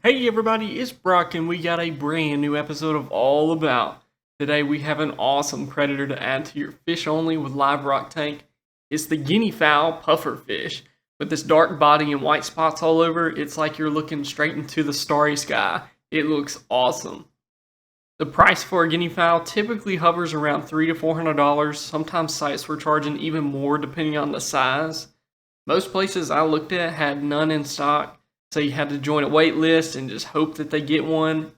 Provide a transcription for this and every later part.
Hey everybody, it's Brock and we got a brand new episode of All About. Today we have an awesome predator to add to your fish only with live rock tank. It's the Guineafowl Pufferfish. With this dark body and white spots all over, it's like you're looking straight into the starry sky. It looks awesome. The price for a guineafowl typically hovers around $300 to $400. Sometimes sites were charging even more depending on the size. Most places I looked at had none in stock. So you had to join a wait list and just hope that they get one.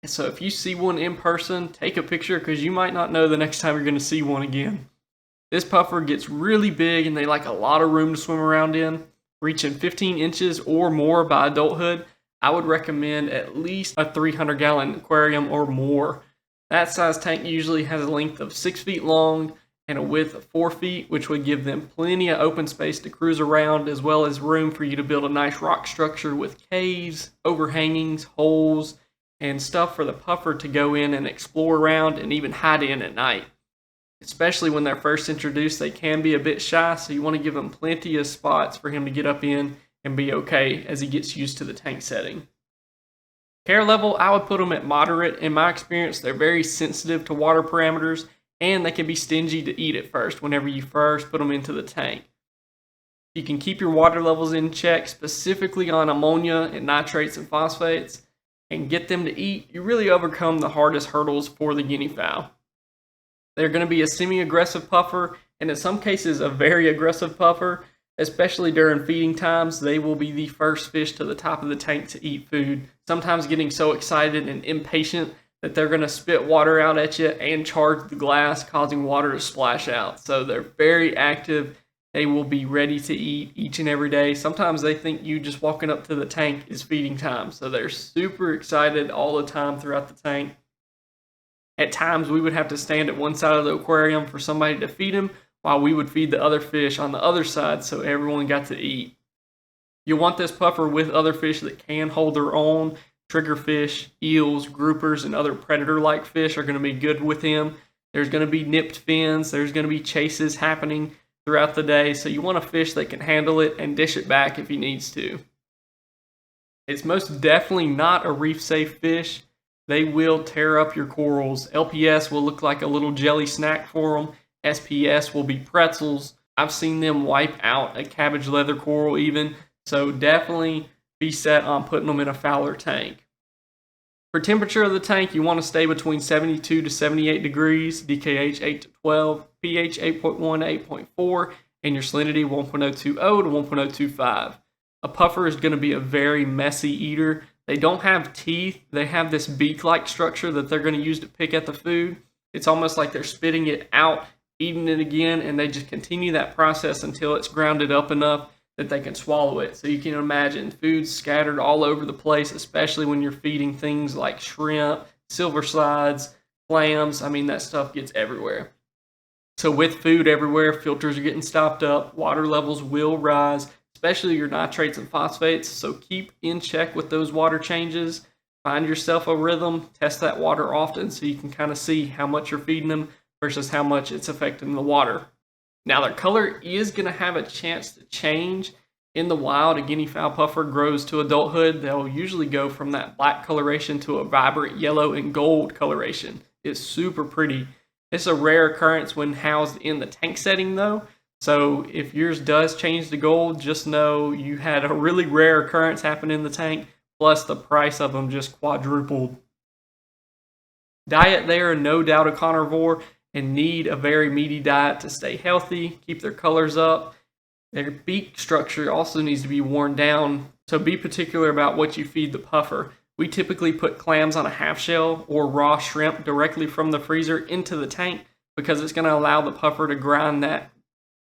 And so if you see one in person, take a picture because you might not know the next time you're going to see one again. This puffer gets really big and they like a lot of room to swim around in. Reaching 15 inches or more by adulthood, I would recommend at least a 300-gallon aquarium or more. That size tank usually has a length of 6 feet long and a width of 4 feet, which would give them plenty of open space to cruise around, as well as room for you to build a nice rock structure with caves, overhangings, holes, and stuff for the puffer to go in and explore around and even hide in at night. Especially when they're first introduced, they can be a bit shy, so you want to give him plenty of spots for him to get up in and be okay as he gets used to the tank setting. Care level, I would put them at moderate. In my experience, they're very sensitive to water parameters, and they can be stingy to eat at first whenever you first put them into the tank. You can keep your water levels in check, specifically on ammonia and nitrates and phosphates, and get them to eat. You really overcome the hardest hurdles for the guineafowl. They're going to be a semi-aggressive puffer, and in some cases a very aggressive puffer, especially during feeding times. They will be the first fish to the top of the tank to eat food, sometimes getting so excited and impatient that they're going to spit water out at you and charge the glass, causing water to splash out. So they're very active. They will be ready to eat each and every day. Sometimes they think you just walking up to the tank is feeding time. So they're super excited all the time throughout the tank. At times, we would have to stand at one side of the aquarium for somebody to feed them, while we would feed the other fish on the other side so everyone got to eat. You'll want this puffer with other fish that can hold their own. Triggerfish, eels, groupers, and other predator-like fish are going to be good with him. There's going to be nipped fins. There's going to be chases happening throughout the day. So you want a fish that can handle it and dish it back if he needs to. It's most definitely not a reef-safe fish. They will tear up your corals. LPS will look like a little jelly snack for them. SPS will be pretzels. I've seen them wipe out a cabbage leather coral even. So definitely be set on putting them in a fouler tank. For temperature of the tank, you want to stay between 72 to 78 degrees, DKH 8 to 12, pH 8.1 to 8.4, and your salinity 1.020 to 1.025. A puffer is going to be a very messy eater. They don't have teeth. They have this beak-like structure that they're going to use to pick at the food. It's almost like they're spitting it out, eating it again, and they just continue that process until it's grounded up enough that they can swallow it. So you can imagine food scattered all over the place, especially when you're feeding things like shrimp, silver sides, clams. I mean, that stuff gets everywhere. So with food everywhere, filters are getting stopped up, water levels will rise, especially your nitrates and phosphates. So keep in check with those water changes. Find yourself a rhythm, test that water often so you can kind of see how much you're feeding them versus how much it's affecting the water. Now, their color is going to have a chance to change. In the wild, a guineafowl puffer grows to adulthood. They'll usually go from that black coloration to a vibrant yellow and gold coloration. It's super pretty. It's a rare occurrence when housed in the tank setting, though. So if yours does change to gold, just know you had a really rare occurrence happen in the tank, plus the price of them just quadrupled. Diet, they are no doubt a carnivore and need a very meaty diet to stay healthy, keep their colors up. Their beak structure also needs to be worn down, so be particular about what you feed the puffer. We typically put clams on a half shell or raw shrimp directly from the freezer into the tank because it's going to allow the puffer to grind that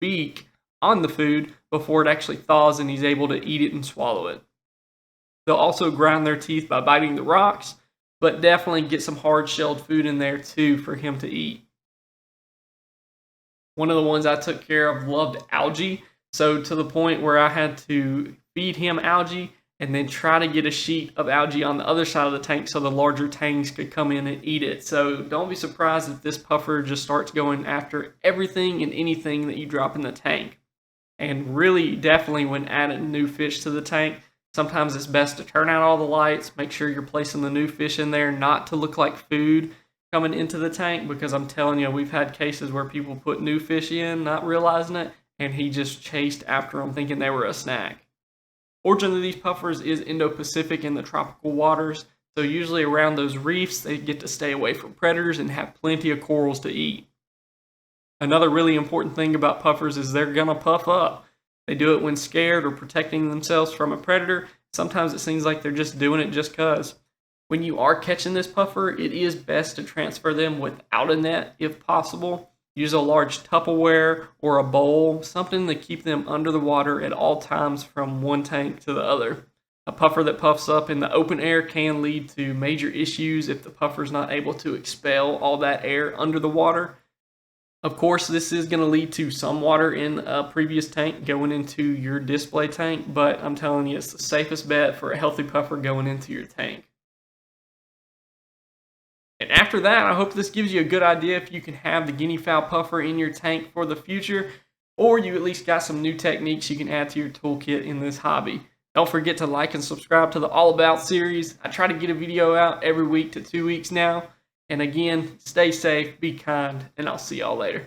beak on the food before it actually thaws and he's able to eat it and swallow it. They'll also grind their teeth by biting the rocks, but definitely get some hard-shelled food in there too for him to eat. One of the ones I took care of loved algae, so to the point where I had to feed him algae and then try to get a sheet of algae on the other side of the tank so the larger tangs could come in and eat it. So don't be surprised if this puffer just starts going after everything and anything that you drop in the tank. And really, definitely when adding new fish to the tank, Sometimes it's best to turn out all the lights, make sure you're placing the new fish in there not to look like food coming into the tank, because I'm telling you, we've had cases where people put new fish in, not realizing it, and he just chased after them thinking they were a snack. Origin of these puffers is Indo-Pacific in the tropical waters, so usually around those reefs they get to stay away from predators and have plenty of corals to eat. Another really important thing about puffers is they're gonna puff up. They do it when scared or protecting themselves from a predator. Sometimes it seems like they're just doing it just cause. When you are catching this puffer, it is best to transfer them without a net if possible. Use a large Tupperware or a bowl, something to keep them under the water at all times from one tank to the other. A puffer that puffs up in the open air can lead to major issues if the puffer is not able to expel all that air under the water. Of course, this is going to lead to some water in a previous tank going into your display tank, but I'm telling you, it's the safest bet for a healthy puffer going into your tank. And after that, I hope this gives you a good idea if you can have the Guineafowl puffer in your tank for the future, or you at least got some new techniques you can add to your toolkit in this hobby. Don't forget to like and subscribe to the All About series. I try to get a video out every week to 2 weeks now. And again, stay safe, be kind, and I'll see y'all later.